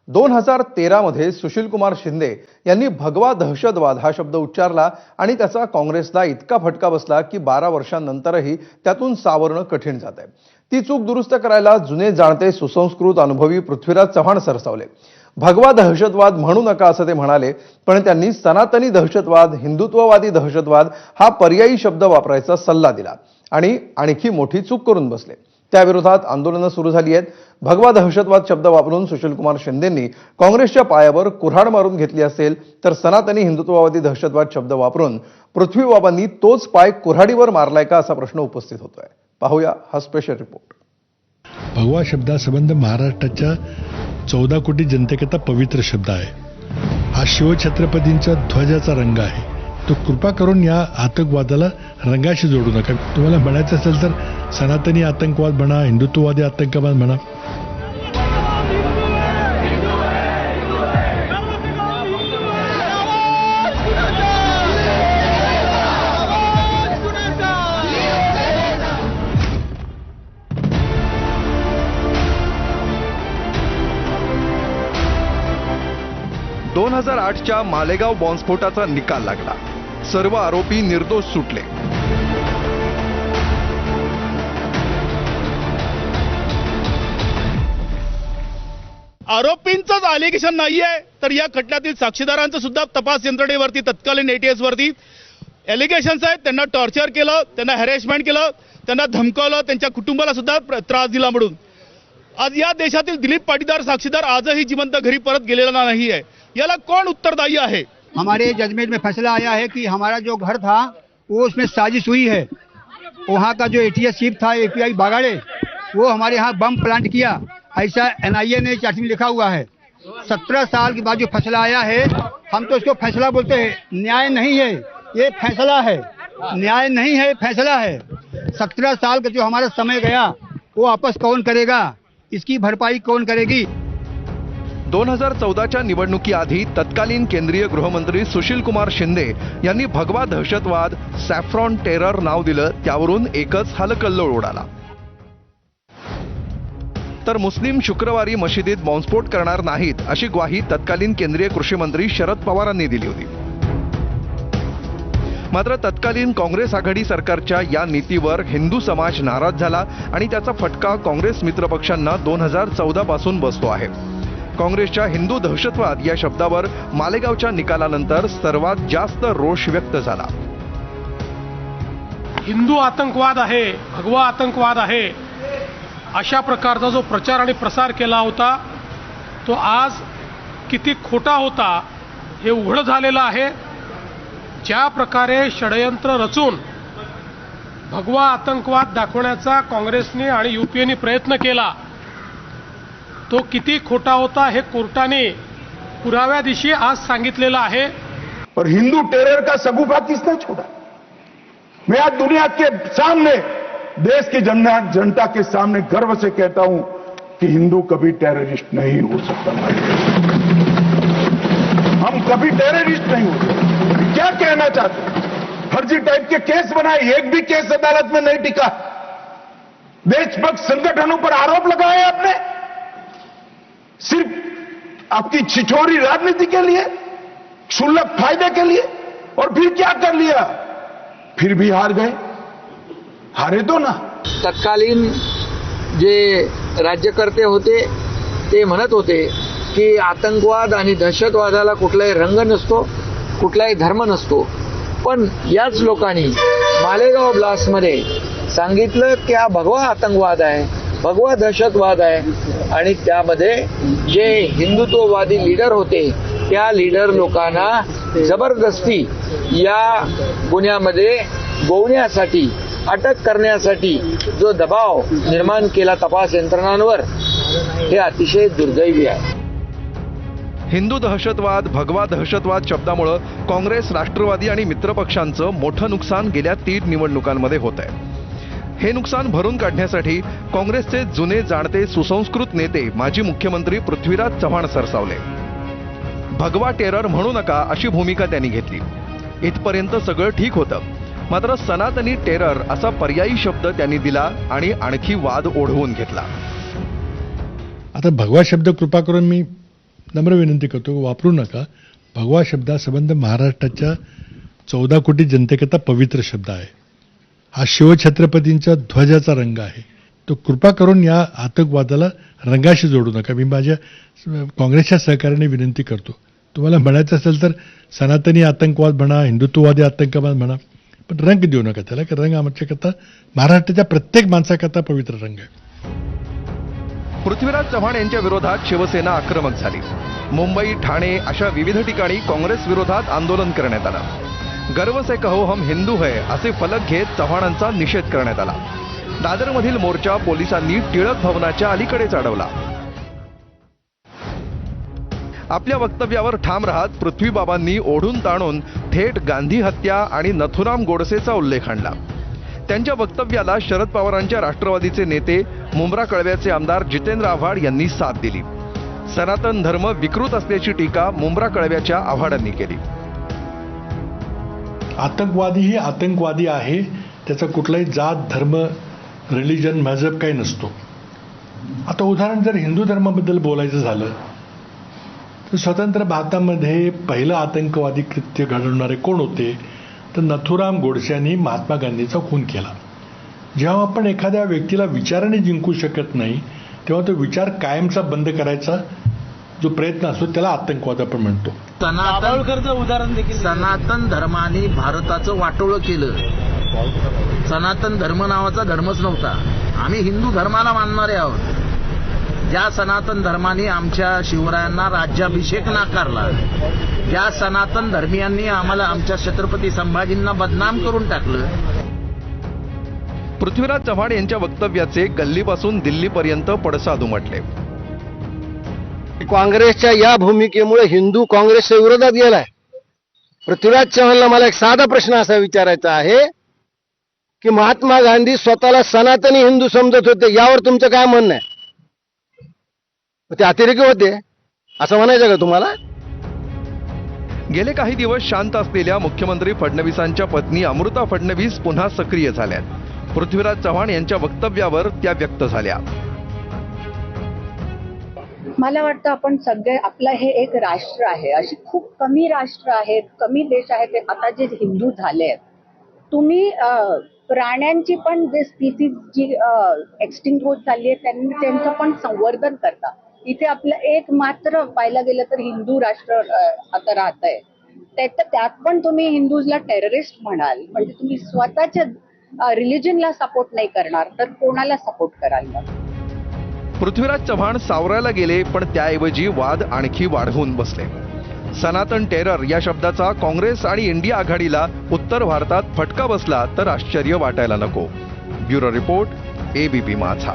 2013 मध्ये सुशीलकुमार शिंदे यांनी भगवा दहशतवाद हा शब्द उच्चारला आणि त्याचा काँग्रेसला इतका फटका बसला की 12 वर्षांनंतरही त्यातून सावरणं कठीण जात आहे। ती चूक दुरुस्त करायला जुने जाणते सुसंस्कृत अनुभवी पृथ्वीराज चव्हाण सरसावले। भगवा दहशतवाद म्हणू नका असं ते म्हणाले, पण त्यांनी सनातनी दहशतवाद, हिंदुत्ववादी दहशतवाद हा पर्यायी शब्द वापरायचा सल्ला दिला आणि आणखी मोठी चूक करून बसले। त्याविरोधात आंदोलनं सुरू झाली आहेत। भगवा दहशतवाद शब्द वापरून सुशीलकुमार शिंदेंनी काँग्रेसच्या पायावर कुऱ्हाड मारून घेतली असेल, तर सनातनी हिंदुत्ववादी दहशतवाद शब्द वापरून पृथ्वीबाबांनी तोच पाय कुऱ्हाडीवर मारलाय का असा प्रश्न उपस्थित होतोय। पाहूया हा स्पेशल रिपोर्ट। भगवा शब्दासंबंध महाराष्ट्राच्या 14 कोटी जनतेकरता पवित्र शब्द आहे। हा शिवछत्रपतींच्या ध्वजाचा रंग आहे। तो कृपा करून या आतंकवादाला रंगाशी जोडू नका। तुम्हाला म्हणायचं असेल तर सनातनी आतंकवाद म्हणा, हिंदुत्ववादी आतंकवाद म्हणा। दोन 2008च्या मालेगाव बॉम्बस्फोटाचा निकाल लागला। सर्व आरोपी निर्दोष सुटले। आरोपींचंच अलिगेशन नाहीये, तर या खटल्यातील साक्षीदारांचं सुद्धा तपास यंत्रणेवरती तत्कालीन ATS वरती एलिगेशन्स आहेत। त्यांना टॉर्चर केलं, त्यांना हॅरेसमेंट केलं, त्यांना धमकावलं, त्यांच्या कुटुंबाला सुद्धा त्रास दिला म्हणून आज या देशातील दिलीप पाटीदार साक्षीदार आजही जिवंत घरी परत गेलेला नाही आहे। याला कौन उत्तरदायी है? हमारे जजमेंट में फैसला आया है कि हमारा जो घर था वो उसमें साजिश हुई है। वहाँ का जो ATS चीफ था API बागाड़े, वो हमारे यहाँ बम प्लांट किया, ऐसा NIA ने चार्ज में लिखा हुआ है। 17 साल के बाद जो फैसला आया है, हम तो इसको फैसला बोलते हैं, न्याय नहीं है, ये फैसला है। न्याय नहीं है, फैसला है। 17 साल का जो हमारा समय गया वो वापस कौन करेगा, इसकी भरपाई कौन करेगी? 2014च्या निवडणुकीआधी तत्कालीन केंद्रीय गृहमंत्री सुशीलकुमार शिंदे यांनी भगवा दहशतवाद, सॅफ्रॉन टेरर नाव दिलं, त्यावरून एकच हलकल्लोळ उडाला। तर मुस्लिम शुक्रवारी मशिदीत बॉम्बस्फोट करणार नाहीत अशी ग्वाही तत्कालीन केंद्रीय कृषी मंत्री शरद पवारांनी दिली होती। मात्र तत्कालीन काँग्रेस आघाडी सरकारच्या या नीतीवर हिंदू समाज नाराज झाला आणि त्याचा फटका काँग्रेस मित्रपक्षांना 2014 पासून बसतो आहे। काँग्रेसच्या हिंदू दहशतवाद या शब्दावर मालेगावच्या निकालानंतर सर्वात जास्त रोष व्यक्त झाला। हिंदू आतंकवाद आहे, भगवा आतंकवाद आहे, अशा प्रकारचा जो प्रचार आणि प्रसार केला होता तो आज किती खोटा होता हे उघड झालेलं आहे। ज्या प्रकारे षडयंत्र रचून भगवा आतंकवाद दाखवण्याचा काँग्रेसने आणि UPAने प्रयत्न केला, तो किती खोटा होता हे कोर्टाने पुराव्यादिशी आज सांगितलेलं आहे। और हिंदू टेरर का सगुफा किसने छोड़ा? मैं आज दुनिया के सामने, देश की जनता के सामने गर्व से कहता हूं कि हिंदू कभी टेररिस्ट नहीं हो सकता। हम कभी टेररिस्ट नहीं हो सकते। क्या कहना चाहते हैं? फर्जी टाइप के केस बनाए, एक भी केस अदालत में नहीं टिका। देशभक्त संगठनों पर आरोप लगाए आपने, सिर्फ आपकी छिछोरी राजनीति के लिए, क्षुल्लक फायदे के लिए। और फिर क्या कर लिया? फिर भी हार गए। हारे तो ना। तत्कालीन जे राज्यकर्ते होते ते म्हणत होते की आतंकवाद आणि दहशतवादाला कुठलाही रंग नसतो, कुठलाही धर्म नसतो, पण याच लोकांनी मालेगाव ब्लास्टमध्ये सांगितलं की हा भगवा आतंकवाद आहे, भगवा दहशतवाद आहे आणि त्यामध्ये जे हिंदुत्ववादी लीडर होते त्या लीडर लोकांना जबरदस्ती या गुन्ह्यामध्ये गोवण्यासाठी, अटक करण्यासाठी जो दबाव निर्माण केला तपास यंत्रणांवर, हे अतिशय दुर्दैवी आहे। हिंदू दहशतवाद, भगवा दहशतवाद शब्दामुळे काँग्रेस, राष्ट्रवादी आणि मित्रपक्षांचं मोठं नुकसान गेल्या 3 निवडणुकांमध्ये होत आहे। हे नुकसान भरून काढण्यासाठी काँग्रेसचे जुने जाणते सुसंस्कृत नेते माजी मुख्यमंत्री पृथ्वीराज चव्हाण सरसावले। भगवा टेरर म्हणू नका अशी भूमिका त्यांनी घेतली। इथपर्यंत सगळं ठीक होतं, मात्र सनातनी टेरर असा पर्यायी शब्द त्यांनी दिला आणि आणखी वाद ओढवून घेतला। आता भगवा शब्द कृपा करून मी नम्र विनंती करतो, वापरू नका. भगवा शब्दासंबंध महाराष्ट्राच्या 14 कोटी जनतेकरता पवित्र शब्द आहे. हा शिवछत्रपतींच्या ध्वजाचा रंग आहे. तो कृपा करून या आतंकवादाला रंगाशी जोडू नका. मी माझ्या काँग्रेसच्या सहकार्याने विनंती करतो, तुम्हाला म्हणायचं असेल तर सनातनी आतंकवाद म्हणा, हिंदुत्ववादी आतंकवाद म्हणा, पण रंग देऊ नका त्याला, की रंग आमच्याकरता महाराष्ट्राच्या प्रत्येक माणसाकरता पवित्र रंग आहे. पृथ्वीराज चव्हाण यांच्या विरोधात शिवसेना आक्रमक झाली. मुंबई, ठाणे अशा विविध ठिकाणी काँग्रेस विरोधात आंदोलन करण्यात आलं. गर्व से कहो हम हिंदू है असे फलक घेत चव्हाणांचा निषेध करण्यात आला. दादरमधील मोर्चा पोलिसांनी टिळक भवनाच्या अलीकडेच अडवला. आपल्या वक्तव्यावर ठाम राहत पृथ्वीबाबांनी ओढून ताणून थेट गांधी हत्या आणि नथुराम गोडसेचा उल्लेख आणला. त्यांच्या वक्तव्याला शरद पवारांच्या राष्ट्रवादीचे नेते मुंब्रा कळव्याचे आमदार जितेंद्र आव्हाड यांनी साथ दिली. सनातन धर्म विकृत असल्याची टीका मुंब्रा कळव्याच्या आव्हाडांनी केली. आतंकवादी ही आतंकवादी आहे, त्याचा कुठलाही जात, धर्म, रिलिजन, मजहब काही नसतो. आता उदाहरण जर हिंदू धर्माबद्दल बोलायचं झालं तर स्वतंत्र भारतामध्ये पहिलं आतंकवादी कृत्य घडवणारे कोण होते, तर नथुराम गोडसे यांनी महात्मा गांधीचा खून केला. जेव्हा आपण एखाद्या व्यक्तीला विचाराने जिंकू शकत नाही, तेव्हा तो विचार कायमचा बंद करायचा जो प्रयत्न असतो त्याला आतंकवाद आपण म्हणतो. सनातन धर्माने भारताचं वाटोळं केलं. सनातन धर्म नावाचा धर्मच नव्हता. आम्ही हिंदू धर्माला मानणारे आहोत. ज्या सनातन धर्माने आमच्या शिवरायांना राज्याभिषेक नाकारला, ज्या सनातन धर्मियांनी आम्हाला आमच्या छत्रपती संभाजींना बदनाम करून टाकलं. पृथ्वीराज चव्हाण यांच्या वक्तव्याचे गल्लीपासून दिल्लीपर्यंत पडसाद उमटले. काँग्रेसच्या या भूमिकेमुळे हिंदू काँग्रेसच्या विरोधात गेलाय. पृथ्वीराज चव्हाणला मला एक साधा प्रश्न असा विचारायचा आहे की महात्मा गांधी स्वतःला सनातनी हिंदू समजत होते, यावर तुमचं काय म्हणणं आहे? ते अतिरेकी होते असं म्हणायचं का तुम्हाला? गेले काही दिवस शांत असलेल्या मुख्यमंत्री फडणवीसांच्या पत्नी अमृता फडणवीस पुन्हा सक्रिय झाल्यात. पृथ्वीराज चव्हाण यांच्या वक्तव्यावर त्या व्यक्त झाल्या. मला वाटतं आपण सगळे, आपलं हे एक राष्ट्र आहे. अशी खूप कमी राष्ट्र आहेत, कमी देश आहेत आता जे हिंदू झाले आहेत. तुम्ही प्राण्यांची पण जे स्पीसीज जी एक्सटिंक्ट होत चालली आहे त्यांचं पण संवर्धन करता. इथे आपलं एक मात्र पाहायला गेलं तर हिंदू राष्ट्र आता राहत आहे. त्यात पण तुम्ही हिंदूजला टेररिस्ट म्हणाल, म्हणजे तुम्ही स्वतःच्या रिलिजनला सपोर्ट नाही करणार तर कोणाला सपोर्ट कराल मग? पृथ्वीराज चव्हाण सावरायला गेले, पण त्याऐवजी वाद आणखी वाढवून बसले. सनातन टेरर या शब्दाचा काँग्रेस आणि इंडिया आघाडीला उत्तर भारतात फटका बसला तर आश्चर्य वाटायला नको. ब्युरो रिपोर्ट, ABP माझा.